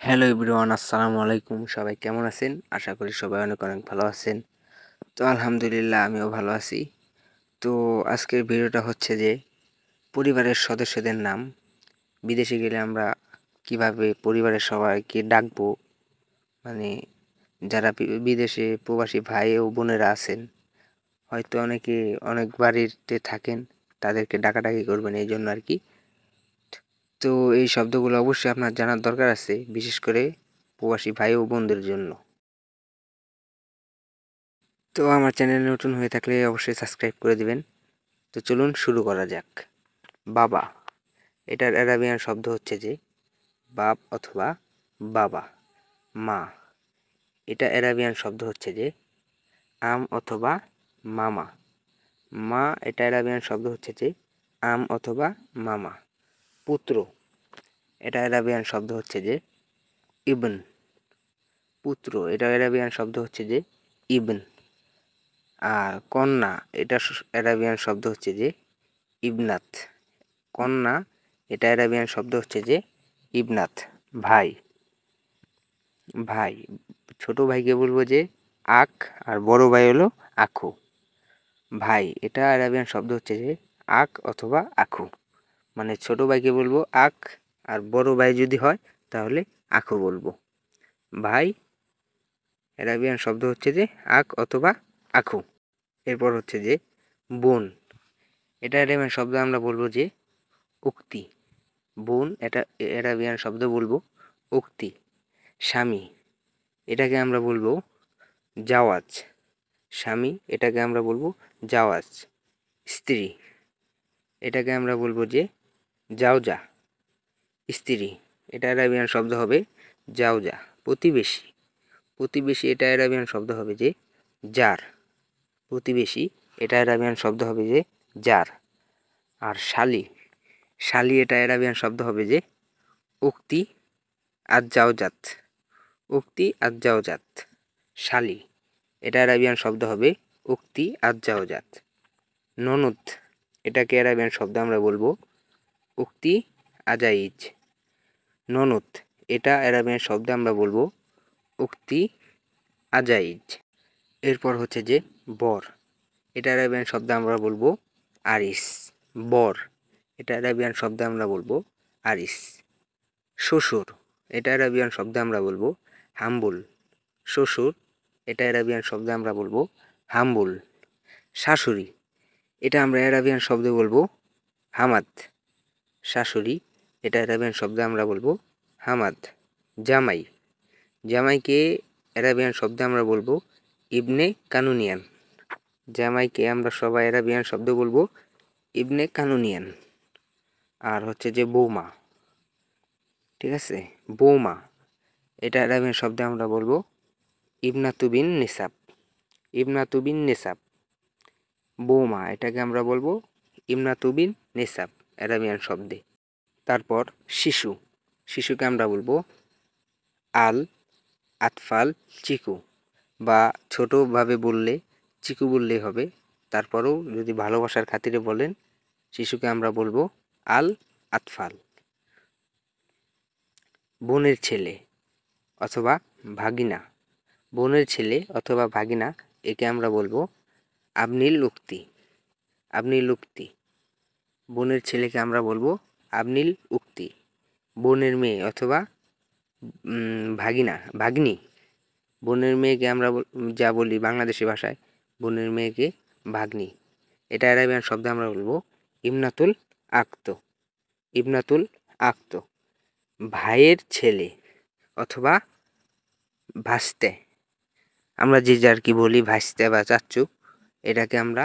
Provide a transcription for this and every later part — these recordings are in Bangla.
হ্যালো এভরিওয়ান, আসসালামু আলাইকুম। সবাই কেমন আছেন? আশা করি সবাই অনেক অনেক ভালো আছেন। তো আলহামদুলিল্লাহ আমিও ভালো আছি। তো আজকের ভিডিওটা হচ্ছে যে পরিবারের সদস্যদের নাম বিদেশে গেলে আমরা কিভাবে পরিবারের সবাইকে ডাকবো, মানে যারা বিদেশে প্রবাসী ভাই ও বোনেরা আছেন, হয়তো অনেকে অনেক বাড়িতে থাকেন, তাদেরকে ডাকাডাকি করবেন এই জন্য আর কি। তো এই শব্দগুলো অবশ্যই আপনার জানার দরকার আছে, বিশেষ করে প্রবাসী ভাই ও বোনদের জন্য। তো আমার চ্যানেলে নতুন হয়ে থাকলে অবশ্যই সাবস্ক্রাইব করে দিবেন। তো চলুন শুরু করা যাক। বাবা, এটার অ্যারাবিয়ান শব্দ হচ্ছে যে বাপ অথবা বাবা। মা, এটা অ্যারাবিয়ান শব্দ হচ্ছে যে আম অথবা মামা। মা, এটা অ্যারাবিয়ান শব্দ হচ্ছে যে আম অথবা মামা। পুত্র, এটা অ্যারাবিয়ান শব্দ হচ্ছে যে ইবন। পুত্র, এটা অ্যারাবিয়ান শব্দ হচ্ছে যে ইবন। আর কন্যা, এটা অ্যারাবিয়ান শব্দ হচ্ছে যে ইবনাত। কন্যা, এটা অ্যারাবিয়ান শব্দ হচ্ছে যে ইবনাত। ভাই, ভাই, ছোট ভাইকে বলবো যে আখ, আর বড় ভাই হলো আখু। ভাই, এটা অ্যারাবিয়ান শব্দ হচ্ছে যে আখ অথবা আখু। মানে ছোট ভাইকে বলবো আখ, আর বড় ভাই যদি হয় তাহলে আখু বলবো। ভাই, অ্যারাবিয়ান শব্দ হচ্ছে যে আখ অথবা আখু। এরপর হচ্ছে যে বোন, এটা অ্যারাবিয়ান শব্দ আমরা বলবো যে উক্তি। বোন, এটা অ্যারাবিয়ান শব্দ বলবো উক্তি। স্বামী, এটাকে আমরা বলবো জাওয়াজ। স্বামী, এটাকে আমরা বলবো জাওয়াজ। স্ত্রী, এটাকে আমরা বলবো যে জাওজা। স্ত্রী, এটা অ্যারাবিয়ান শব্দ হবে জাওজা। প্রতিবেশী, প্রতিবেশী, এটা অ্যারাবিয়ান শব্দ হবে যে জার। প্রতিবেশী, এটা অ্যারাবিয়ান শব্দ হবে যে জার। আর শালি, শালি, এটা অ্যারাবিয়ান শব্দ হবে যে উক্তি আর জাওজাত। উক্তি আর জাওজাত। শালি, এটা অ্যারাবিয়ান শব্দ হবে উক্তি আর জাওজাত। ননদ, এটাকে অ্যারাবিয়ান শব্দ আমরা বলবো উক্তি আজাইজ। ননদ, এটা অ্যারাবিয়ান শব্দ আমরা বলবো উক্তি আজাইজ। এরপর হচ্ছে যে বর, এটা অ্যারাবিয়ান শব্দ আমরা বলবো আরিস। বর, এটা অ্যারাবিয়ান শব্দ আমরা বলবো আরিস। শ্বশুর, এটা অ্যারাবিয়ান শব্দ আমরা বলবো হাম্বুল। শ্বশুর, এটা অ্যারাবিয়ান শব্দ আমরা বলবো হাম্বুল। শাশুড়ি, এটা আমরা অ্যারাবিয়ান শব্দ বলবো হামাদ। শাশুড়ি, এটা অ্যারাবিয়ান শব্দ আমরা বলবো হামাদ। জামাই, জামাইকে অ্যারাবিয়ান শব্দ আমরা বলবো ইবনে কানুনিয়ান। জামাইকে আমরা সবাই অ্যারাবিয়ান শব্দ বলবো ইবনে কানুনিয়ান। আর হচ্ছে যে বৌমা, ঠিক আছে, বৌমা, এটা অ্যারাবিয়ান শব্দ আমরা বলবো ইবনাতুবিন নিসাব। ইবনাতুবিন নিসাব। বৌমা, এটাকে আমরা বলবো ইবনাতুবিন নিসাব অ্যারাবিয়ান শব্দে। তারপর শিশু, শিশুকে আমরা বলবো আল আতফাল চিকু, বা ছোটোভাবে বললে চিকু বললেই হবে। তারপরেও যদি ভালোবাসার খাতিরে বলেন, শিশুকে আমরা বলবো আল আতফাল। বোনের ছেলে অথবা ভাগিনা, বোনের ছেলে অথবা ভাগিনা, একে আমরা বলবো আবনিল উক্তি। আবনিল উক্তি। বোনের ছেলেকে আমরা বলবো আবনিল উক্তি। বোনের মেয়ে অথবা ভাগিনা, ভাগ্নি, বোনের মেয়েকে আমরা যা বলি বাংলাদেশি ভাষায়, বোনের মেয়েকে ভাগ্নি। এটা অ্যারাবিয়ান শব্দ আমরা বলবো ইবনাতুল আক্ত। ইবনাতুল আক্ত। ভাইয়ের ছেলে অথবা ভাস্তে, আমরা যে যার কি বলি ভাস্তে বা চাচ্চু, এটাকে আমরা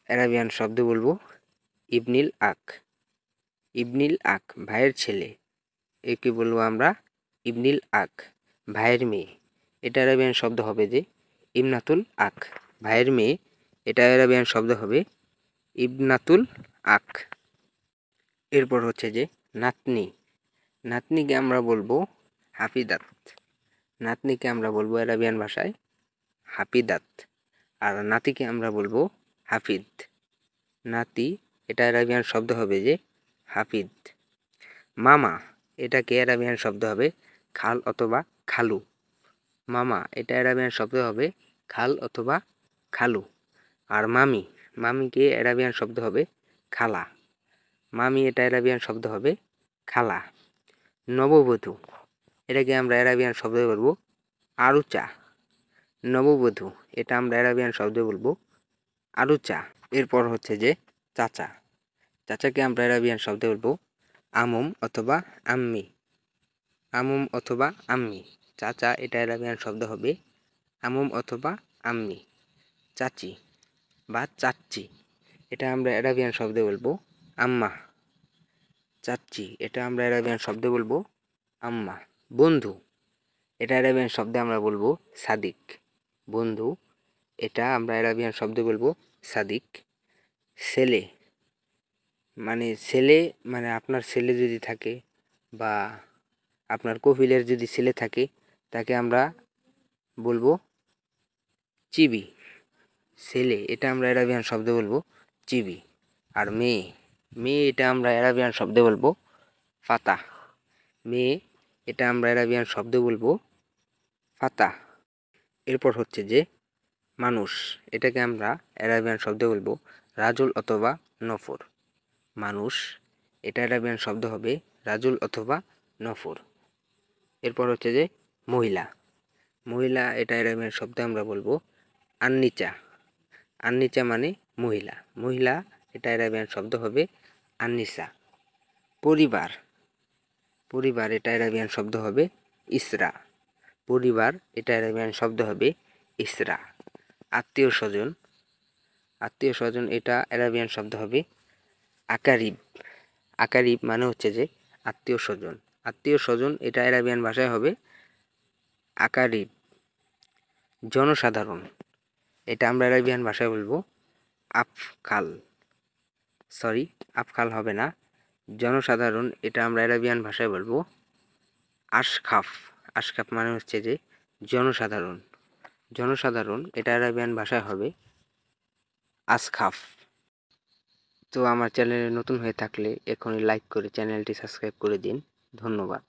অ্যারাবিয়ান শব্দ বলবো ইবনিল আক। ইবনিল আক, ভাইয়ের ছেলে, একে বলবো আমরা ইবনিল আক। ভাইয়ের মেয়ে, এটা অ্যারাবিয়ান শব্দ হবে যে ইবনাতুল আক। ভাইয়ের মেয়ে, এটা অ্যারাবিয়ান শব্দ হবে ইবনাতুল আক। এরপর হচ্ছে যে নাতনি, নাতনিকে আমরা বলবো হাফিদাত। নাতনিকে আমরা বলবো অ্যারাবিয়ান ভাষায় হাফিদাত। আর নাতিকে আমরা বলবো হাফিদ। নাতি, এটা অ্যারাবিয়ান শব্দ হবে যে হাফিদ। মামা, এটাকে অ্যারাবিয়ান শব্দ হবে খাল অথবা খালু। মামা এটা অ্যারাবিয়ান শব্দ হবে খাল অথবা খালু। আর মামি, মামিকে অ্যারাবিয়ান শব্দ হবে খালা। মামি এটা অ্যারাবিয়ান শব্দ হবে খালা। নববধূ এটাকে আমরা অ্যারাবিয়ান শব্দে বলবো আরুচা। নববধূ এটা আমরা অ্যারাবিয়ান শব্দে বলবো আরুচা। এরপর হচ্ছে যে চাচা, চাচাকে আমরা অ্যারাবিয়ান শব্দে বলবো আমুম অথবা আম্মি। আমুম অথবা আম্মি। চাচা এটা অ্যারাবিয়ান শব্দ হবে আমুম অথবা আম্মি। চাচি বা চাচ্চি এটা আমরা অ্যারাবিয়ান শব্দে বলবো আম্মা। চাচ্চি এটা আমরা অ্যারাবিয়ান শব্দে বলবো আম্মা। বন্ধু এটা অ্যারাবিয়ান শব্দে আমরা বলবো সাদিক। বন্ধু এটা আমরা অ্যারাবিয়ান শব্দে বলবো সাদিক। ছেলে মানে আপনার ছেলে যদি থাকে বা আপনার কফিলের যদি ছেলে থাকে তাকে আমরা বলবো চিবি। ছেলে এটা আমরা অ্যারাবিয়ান শব্দে বলবো চিবি। আর মেয়ে, মেয়ে এটা আমরা অ্যারাবিয়ান শব্দে বলবো ফাতা। মেয়ে এটা আমরা অ্যারাবিয়ান শব্দে বলবো ফাতা। এরপর হচ্ছে যে মানুষ, এটাকে আমরা অ্যারাবিয়ান শব্দে বলবো রাজুল অথবা নফর। মানুষ এটা অ্যারাবিয়ান শব্দ হবে রাজুল অথবা নফর। এরপর হচ্ছে যে মহিলা, মহিলা এটা অ্যারাবিয়ান শব্দে আমরা বলবো আন্নিচা। আন্নিচা মানে মহিলা। মহিলা এটা অ্যারাবিয়ান শব্দ হবে আন্নিসা। পরিবার, পরিবার এটা অ্যারাবিয়ান শব্দ হবে ইসরা। পরিবার এটা অ্যারাবিয়ান শব্দ হবে ইসরা। আত্মীয় স্বজন, আত্মীয় স্বজন এটা অ্যারাবিয়ান শব্দ হবে আকারিব। আকারিব মানে হচ্ছে যে আত্মীয় স্বজন। আত্মীয় স্বজন এটা অ্যারাবিয়ান ভাষায় হবে আকারিব। জনসাধারণ এটা আমরা অ্যারাবিয়ান ভাষায় বলবো আফকাল। আফকাল হবে না। জনসাধারণ এটা আমরা অ্যারাবিয়ান ভাষায় বলবো আশখাফ। আশখাফ মানে হচ্ছে যে জনসাধারণ। জনসাধারণ এটা অ্যারাবিয়ান ভাষায় হবে আসখাফ। তো আমার চ্যানেলে নতুন হয়ে থাকলে এখনই লাইক করে চ্যানেলটি সাবস্ক্রাইব করে দিন। ধন্যবাদ।